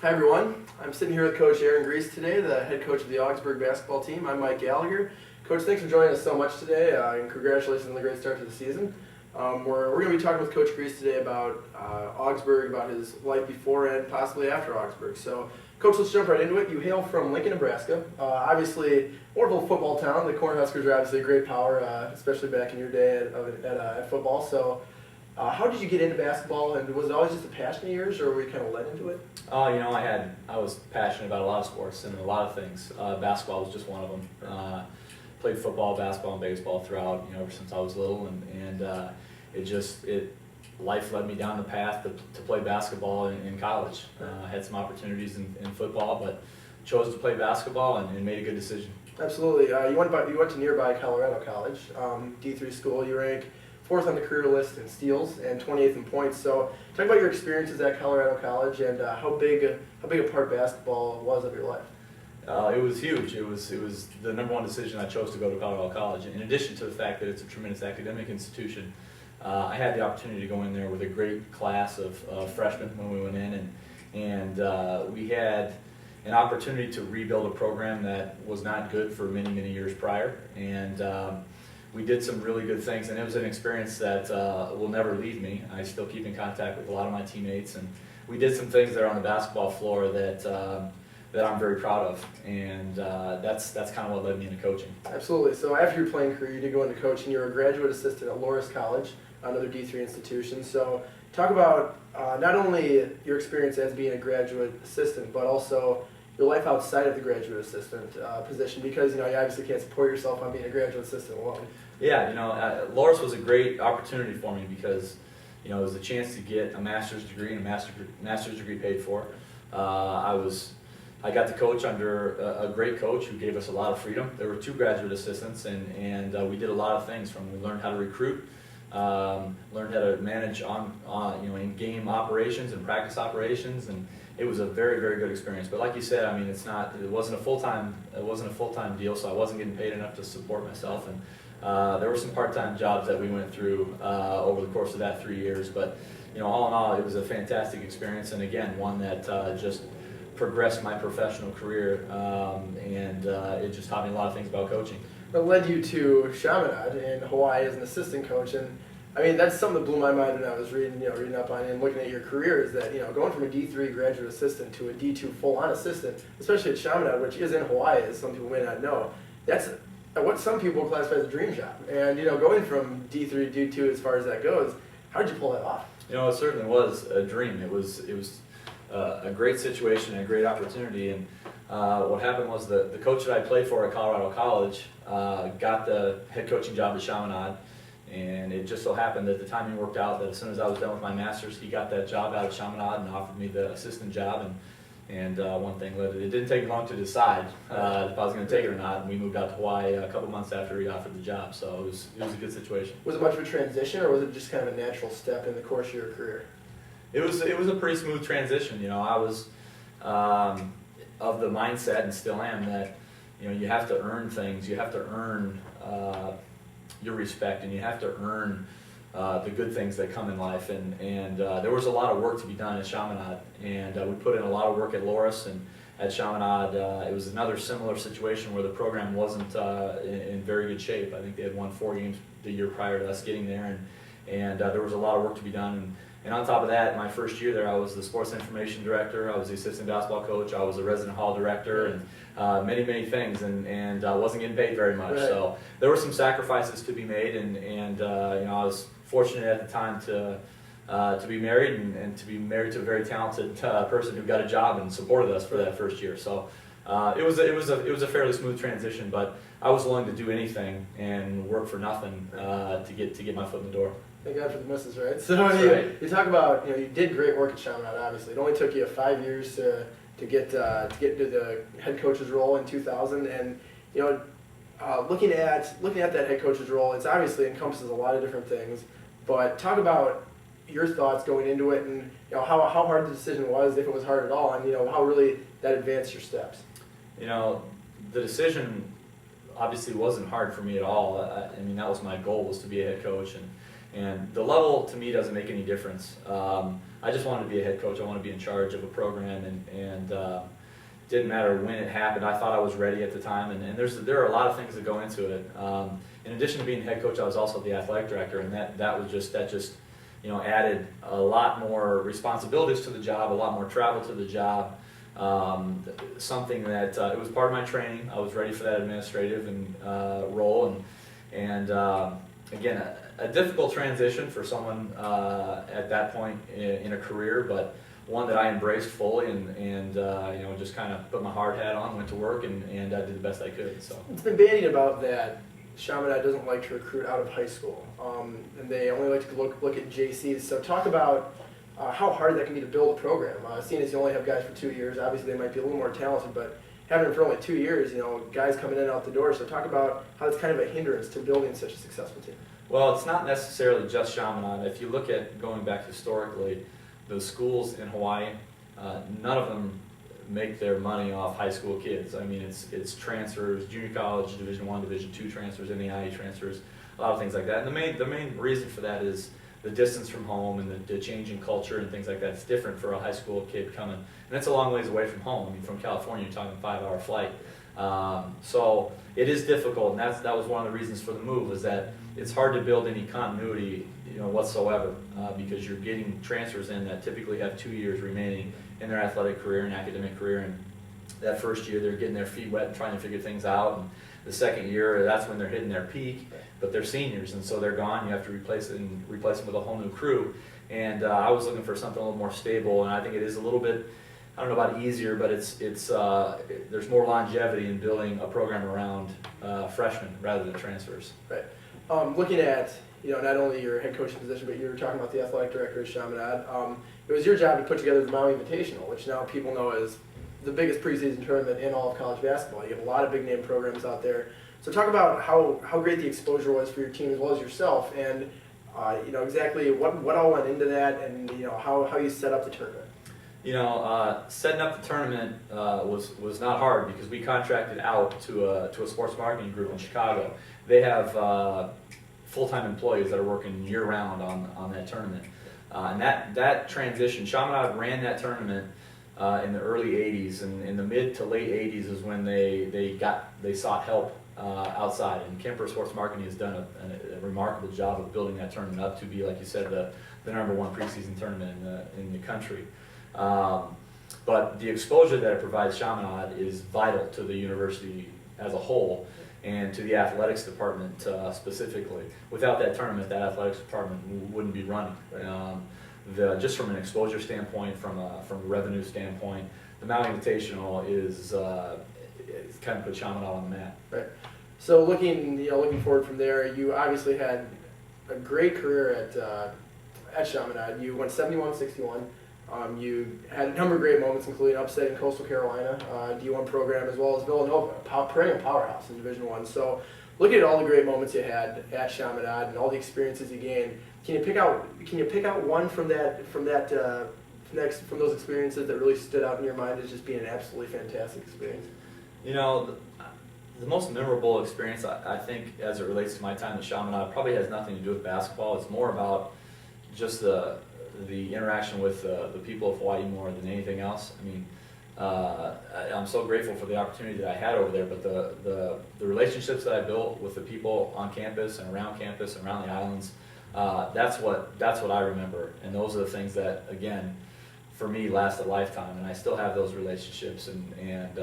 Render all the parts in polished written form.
Hi everyone, I'm sitting here with Coach Aaron Griess today, the head coach of the Augsburg basketball team. I'm Mike Gallagher. Coach, thanks for joining us so much today, and congratulations on the great start to the season. We're going to be talking with Coach Griess today about Augsburg, about his life before and possibly after Augsburg. So, Coach, let's jump right into it. You hail from Lincoln, Nebraska. Obviously, more of a football town. The Cornhuskers are obviously a great power, especially back in your day at football. So, how did you get into basketball, and was it always just a passion of yours, or were you kind of led into it? I was passionate about a lot of sports and a lot of things. Basketball was just one of them. Played football, basketball, and baseball throughout, ever since I was little, and life led me down the path to play basketball in college. I had some opportunities in football, but chose to play basketball and made a good decision. Absolutely. You went to nearby Colorado College, D3 school. You rank 4th on the career list in steals and 28th in points. So, talk about your experiences at Colorado College and how big a part basketball was of your life. It was huge. It was the number one decision I chose to go to Colorado College. In addition to the fact that it's a tremendous academic institution, I had the opportunity to go in there with a great class of freshmen when we went in, and we had an opportunity to rebuild a program that was not good for many years prior, and we did some really good things, and it was an experience that will never leave me. I still keep in contact with a lot of my teammates, and we did some things there on the basketball floor that I'm very proud of, and that's kind of what led me into coaching. Absolutely. So after your playing career, you did go into coaching. You were a graduate assistant at Loras College, another D3 institution. So talk about not only your experience as being a graduate assistant, but also your life outside of the graduate assistant position, because you obviously can't support yourself on being a graduate assistant alone. Yeah, Loras was a great opportunity for me because it was a chance to get a master's degree and a master's degree paid for. I got to coach under a great coach who gave us a lot of freedom. There were 2 graduate assistants, and we did a lot of things. We learned how to recruit, learned how to manage in-game operations and practice operations, and it was a very good experience. But like you said, it wasn't a full-time deal, so I wasn't getting paid enough to support myself, and there were some part-time jobs that we went through over the course of that 3 years. But all in all, it was a fantastic experience, and again, one that just progressed my professional career, and it just taught me a lot of things about coaching. It led you to Chaminade in Hawaii as an assistant coach, and that's something that blew my mind when I was reading up on it and looking at your career, is that going from a D3 graduate assistant to a D2 full-on assistant, especially at Chaminade, which is in Hawaii, as some people may not know, that's what some people classify as a dream job. And going from D3 to D2 as far as that goes, how did you pull that off? It certainly was a dream. It was a great situation and a great opportunity, and what happened was the coach that I played for at Colorado College got the head coaching job at Chaminade, and it just so happened that the timing worked out that as soon as I was done with my master's, he got that job out of Chaminade and offered me the assistant job, and one thing led to it. It didn't take me long to decide if I was going to take it or not, and we moved out to Hawaii a couple months after he offered the job, so it was a good situation. Was it much of a transition, or was it just kind of a natural step in the course of your career? It was a pretty smooth transition. I was of the mindset, and still am, that you have to earn things. You have to earn your respect, and you have to earn the good things that come in life. And there was a lot of work to be done at Chaminade, and we put in a lot of work at Loras, and at Chaminade it was another similar situation where the program wasn't in very good shape. I think they had won 4 games the year prior to us getting there, and there was a lot of work to be done. And on top of that, my first year there, I was the sports information director, I was the assistant basketball coach, I was the resident hall director, and many things, and I wasn't getting paid very much. Right. So there were some sacrifices to be made, and I was fortunate at the time to be married, and to be married to a very talented person who got a job and supported us for that first year. So it was a fairly smooth transition, but I was willing to do anything and work for nothing to get my foot in the door. Thank God for the misses, right? So right. You talk about you did great work at Chaminade. Obviously, it only took you 5 years to get into the head coach's role in 2000. And looking at that head coach's role, it's obviously encompasses a lot of different things. But talk about your thoughts going into it, and how hard the decision was, if it was hard at all, and how really that advanced your steps. The decision obviously wasn't hard for me at all. That was my goal, was to be a head coach, And the level to me doesn't make any difference. I just wanted to be a head coach. I want to be in charge of a program, and didn't matter when it happened. I thought I was ready at the time, and there are a lot of things that go into it. In addition to being head coach, I was also the athletic director, and that just added a lot more responsibilities to the job, a lot more travel to the job. Something that it was part of my training. I was ready for that administrative role, and again, a difficult transition for someone at that point in a career, but one that I embraced fully, and just kind of put my hard hat on, went to work, and I did the best I could. So it's been bandied about that Chaminade doesn't like to recruit out of high school, and they only like to look at JCs. So talk about how hard that can be to build a program. Seeing as you only have guys for 2 years, obviously they might be a little more talented, but having them for only 2 years, guys coming in and out the door. So talk about how it's kind of a hindrance to building such a successful team. Well, it's not necessarily just Chaminade. If you look at going back historically, the schools in Hawaii, none of them make their money off high school kids. I mean, it's transfers, junior college, Division I, Division II transfers, NAIA transfers, a lot of things like that. And the main reason for that is the distance from home and the change in culture and things like that. It's different for a high school kid coming, and it's a long ways away from home. I mean, from California, you're talking a 5-hour flight. So it is difficult, and that was one of the reasons for the move, was that it's hard to build any continuity, whatsoever, because you're getting transfers in that typically have 2 years remaining in their athletic career and academic career, and that first year they're getting their feet wet and trying to figure things out, and the second year that's when they're hitting their peak, but they're seniors, and so they're gone. You have to replace them with a whole new crew, and I was looking for something a little more stable, and I think it is a little bit, I don't know about easier, but there's more longevity in building a program around freshmen rather than transfers. Right. Looking at not only your head coaching position, but you were talking about the athletic director at Chaminade. It was your job to put together the Maui Invitational, which now people know as the biggest preseason tournament in all of college basketball. You have a lot of big name programs out there. So talk about how great the exposure was for your team as well as yourself, and exactly what all went into that, and how you set up the tournament. Setting up the tournament was not hard because we contracted out to a sports marketing group in Chicago. They have full-time employees that are working year-round on that tournament. And that transition, Chaminade ran that tournament in the early 80s, and in the mid to late 80s is when they sought help outside. And Kemper Sports Marketing has done a remarkable job of building that tournament up to be, like you said, the #1 preseason tournament in the country. But the exposure that it provides Chaminade is vital to the university as a whole, and to the athletics department specifically. Without that tournament, that athletics department wouldn't be running. Just from an exposure standpoint, from a revenue standpoint, the Maui Invitational is kind of put Chaminade on the map. Right. So looking forward from there, you obviously had a great career at Chaminade. You went 71-61. You had a number of great moments, including upsetting Coastal Carolina, D1 program, as well as Villanova, perennial powerhouse in Division I. So, looking at all the great moments you had at Chaminade and all the experiences you gained, can you pick out one from those experiences that really stood out in your mind as just being an absolutely fantastic experience? The most memorable experience, I think, as it relates to my time at Chaminade, probably has nothing to do with basketball. It's more about just the interaction with the people of Hawaii more than anything else. I mean, I'm so grateful for the opportunity that I had over there, but the relationships that I built with the people on campus and around the islands, that's what I remember, and those are the things that, again, for me, last a lifetime, and I still have those relationships, and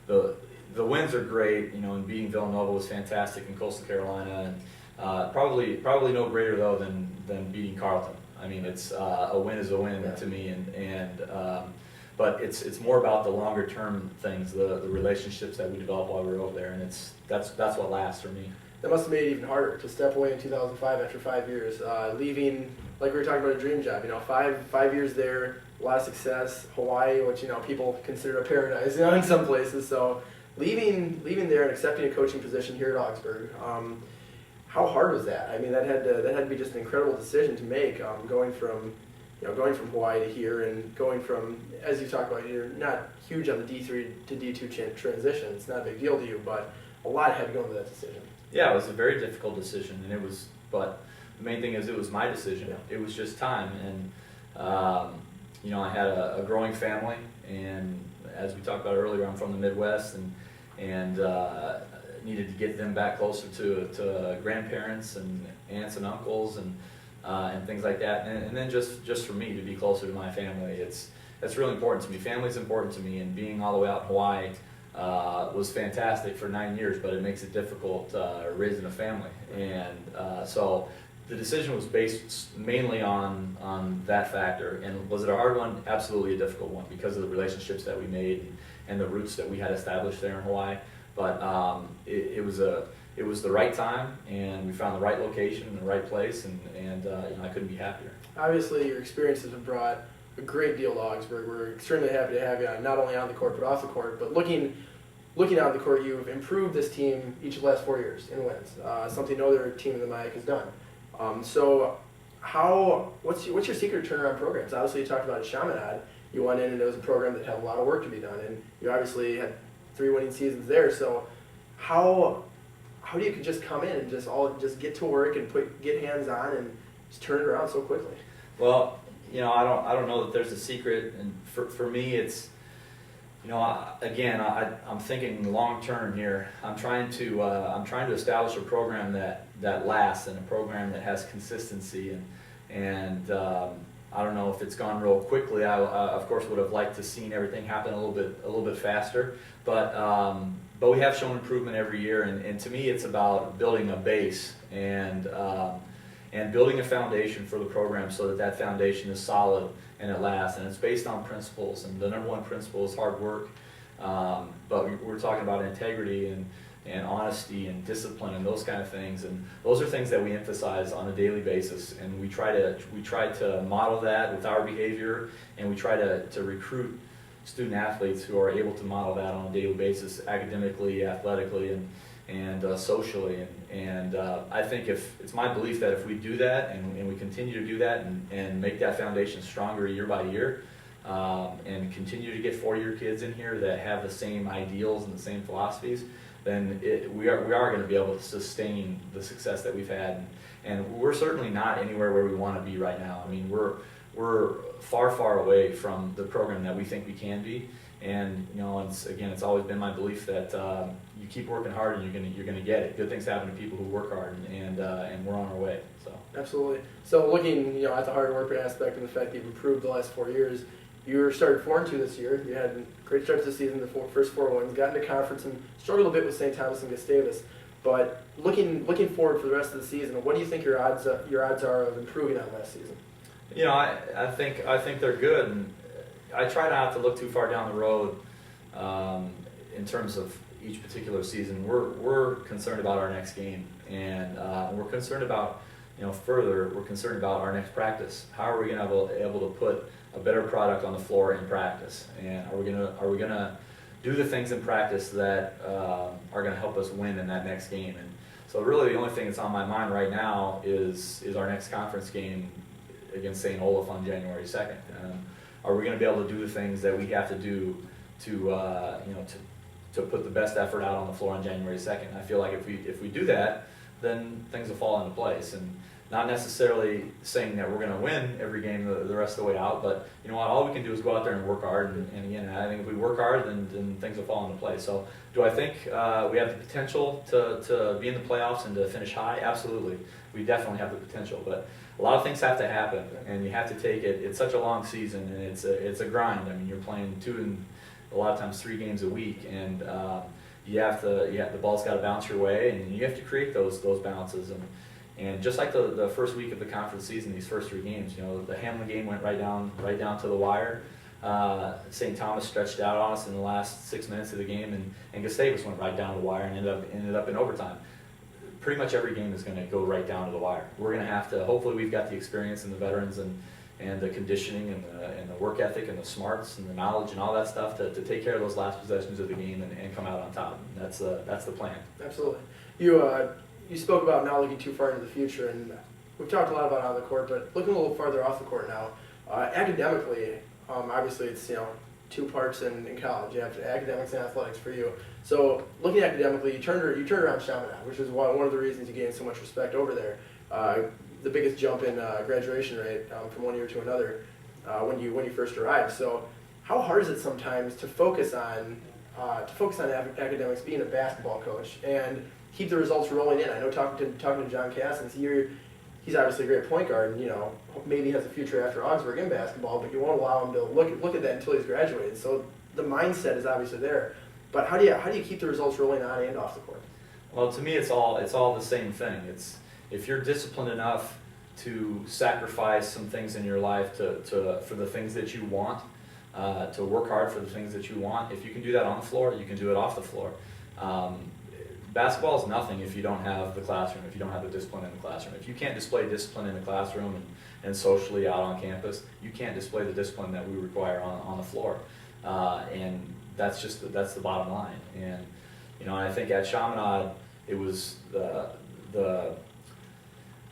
the wins are great, and beating Villanova was fantastic in Coastal Carolina, and probably no greater though than beating Carleton. I mean, it's a win is a win to me, but it's more about the longer term things, the relationships that we developed while we were over there, and that's what lasts for me. That must have made it even harder to step away in 2005 after 5 years, leaving, like we were talking about, a dream job. 5 years there, a lot of success. Hawaii, which people consider a paradise, in some places. So leaving there and accepting a coaching position here at Augsburg. How hard was that? I mean, that had to be just an incredible decision to make, going from Hawaii to here, and going from, as you talked about, you're not huge on the D3 to D2 transition. It's not a big deal to you, but a lot had to go into that decision. Yeah, it was a very difficult decision, and it was. But the main thing is it was my decision. It was just time, and I had a growing family, and as we talked about earlier, I'm from the Midwest, and needed to get them back closer to grandparents and aunts and uncles and things like that, and then just for me to be closer to my family. That's really important to me. Family's important to me, and being all the way out in Hawaii was fantastic for 9 years, but it makes it difficult raising a family, and so the decision was based mainly on that factor. And was it a hard one? Absolutely a difficult one, because of the relationships that we made and the roots that we had established there in Hawaii. But it was the right time, and we found the right location and the right place, and I couldn't be happier. Obviously, your experiences have brought a great deal to Augsburg. We're extremely happy to have you not only on the court but off the court. But looking on the court, you've improved this team each of the last 4 years in wins, something no other team in the MIAC has done. So what's your secret to turnaround programs? Obviously, you talked about Chaminade. You went in and it was a program that had a lot of work to be done, and you obviously had 3 winning seasons there. So how do you just come in and just get to work and get hands on and just turn it around so quickly? Well, I don't know that there's a secret, and for me, it's I'm thinking long term here. I'm trying to establish a program that lasts, and a program that has consistency, and I don't know if it's gone real quickly. I of course would have liked to seen everything happen a little bit faster, but we have shown improvement every year, and to me it's about building a base and building a foundation for the program, so that foundation is solid and it lasts, and it's based on principles, and the number one principle is hard work, but we're talking about integrity and honesty and discipline and those kind of things, and those are things that we emphasize on a daily basis, and we try to model that with our behavior, and we try to recruit student athletes who are able to model that on a daily basis, academically, athletically, and socially, and I think it's my belief that if we do that and we continue to do that and make that foundation stronger year by year, and continue to get 4-year kids in here that have the same ideals and the same philosophies, then we are going to be able to sustain the success that we've had, and we're certainly not anywhere where we want to be right now. I mean, we're far away from the program that we think we can be. And it's always been my belief that you keep working hard and you're gonna get it. Good things happen to people who work hard, and we're on our way. So absolutely. So looking at the hard work aspect and the fact that you've improved the last 4 years, you started 4-2 this year. You had a great start to the season, the first 4 wins, got into conference and struggled a bit with St. Thomas and Gustavus. But looking forward for the rest of the season, what do you think your odds are of improving on last season? I think they're good. And I try not to look too far down the road in terms of each particular season. We're concerned about our next game, and we're concerned about we're concerned about our next practice. How are we going to be able to put a better product on the floor in practice, and are we going to do the things in practice that are going to help us win in that next game? And so really the only thing that's on my mind right now is our next conference game against St. Olaf on January 2nd. Are we going to be able to do the things that we have to do to put the best effort out on the floor on January 2nd? I feel like if we do that, then things will fall into place, and not necessarily saying that we're going to win every game the rest of the way out, but all we can do is go out there and work hard, and again, I think if we work hard, then things will fall into place. So do I think we have the potential to be in the playoffs and to finish high? Absolutely. We definitely have the potential, but a lot of things have to happen, and you have to take it. It's such a long season, and it's a grind. I mean, you're playing 2 and a lot of times 3 games a week, and the ball's got to bounce your way, and you have to create those bounces. And just like the first week of the conference season, these first 3 games, the Hamlin game went right down to the wire. St. Thomas stretched out on us in the last 6 minutes of the game, and Gustavus went right down to the wire and ended up in overtime. Pretty much every game is going to go right down to the wire. We're going to have to. Hopefully, we've got the experience and the veterans and the conditioning and the work ethic and the smarts and the knowledge and all that stuff to take care of those last possessions of the game and come out on top. And that's the plan. Absolutely. You spoke about not looking too far into the future, and we've talked a lot about on the court, but looking a little farther off the court now. Academically, obviously it's 2 parts in college. You have academics and athletics for you. So looking academically, you turned around Chaminade, which is one of the reasons you gained so much respect over there. the biggest jump in graduation rate from one year to another when you first arrived. So how hard is it sometimes to focus on academics, being a basketball coach, and keep the results rolling in? I know talking to John Cassins, he's obviously a great point guard, and maybe has a future after Augsburg in basketball, but you won't allow him to look at that until he's graduated. So the mindset is obviously there. But how do you keep the results rolling on and off the court? Well, to me, it's all the same thing. It's if you're disciplined enough to sacrifice some things in your life for the things that you want, to work hard for the things that you want. If you can do that on the floor, you can do it off the floor. Basketball is nothing if you don't have the classroom, if you don't have the discipline in the classroom. If you can't display discipline in the classroom and socially out on campus, you can't display the discipline that we require on the floor. And that's the bottom line. And I think at Chaminade, it was the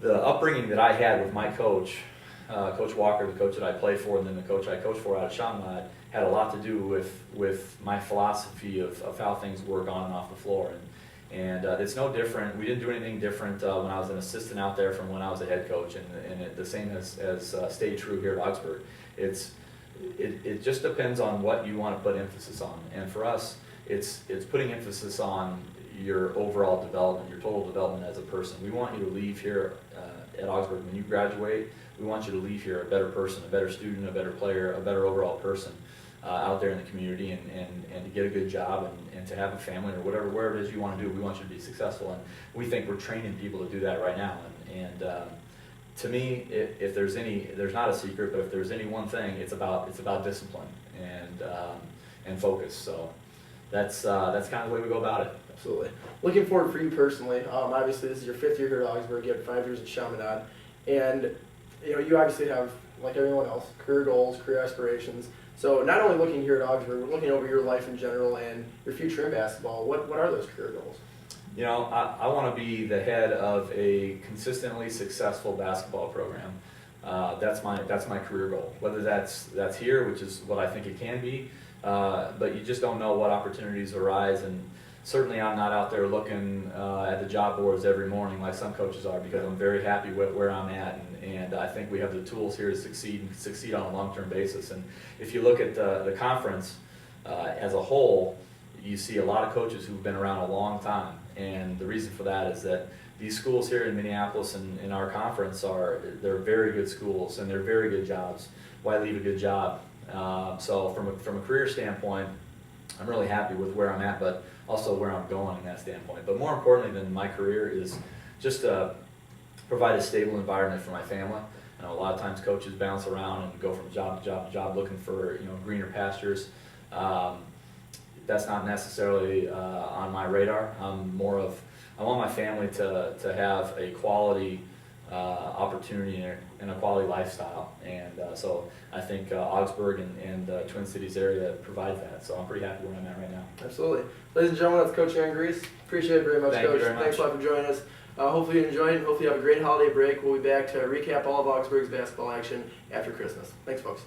upbringing that I had with my coach, Coach Walker, the coach that I played for, and then the coach I coached for out of Chaminade, had a lot to do with my philosophy of how things work on and off the floor. And it's no different. We didn't do anything different when I was an assistant out there from when I was a head coach, and the same has stayed true here at Augsburg. It just depends on what you want to put emphasis on. And for us, it's putting emphasis on your overall development, your total development as a person. We want you to leave here at Augsburg when you graduate. We want you to leave here a better person, a better student, a better player, a better overall person out there in the community, and to get a good job and to have a family or wherever it is you want to do. We want you to be successful, and we think we're training people to do that right now. And to me, if there's not a secret, but if there's any one thing, it's about discipline and focus. So that's kind of the way we go about it. Absolutely. Looking forward for you personally. Obviously, this is your 5th year here at Augsburg. You had 5 years at Chaminade, and you obviously have, like everyone else, career goals, career aspirations. So not only looking here at Augsburg, but looking over your life in general and your future in basketball. What are those career goals? I want to be the head of a consistently successful basketball program. That's my career goal. Whether that's here, which is what I think it can be, but you just don't know what opportunities arise. And certainly, I'm not out there looking at the job boards every morning like some coaches are, because I'm very happy with where I'm at, and I think we have the tools here to succeed on a long-term basis. And if you look at the conference as a whole, you see a lot of coaches who've been around a long time. And the reason for that is that these schools here in Minneapolis and in our conference they're very good schools, and they're very good jobs. Why leave a good job? So from a career standpoint, I'm really happy with where I'm at, but also where I'm going in that standpoint. But more importantly than my career is just to provide a stable environment for my family. I know a lot of times coaches bounce around and go from job to job to job looking for greener pastures. That's not necessarily on my radar. I want my family to have a quality opportunity and a quality lifestyle, and so I think Augsburg and the Twin Cities area provides that. So I'm pretty happy where I'm at right now. Absolutely. Ladies and gentlemen, that's Coach Aaron Griess. Appreciate it very much, Thank Coach. you very much. Thanks a lot for joining us. Hopefully you enjoyed it. Hopefully you have a great holiday break. We'll be back to recap all of Augsburg's basketball action after Christmas. Thanks, folks.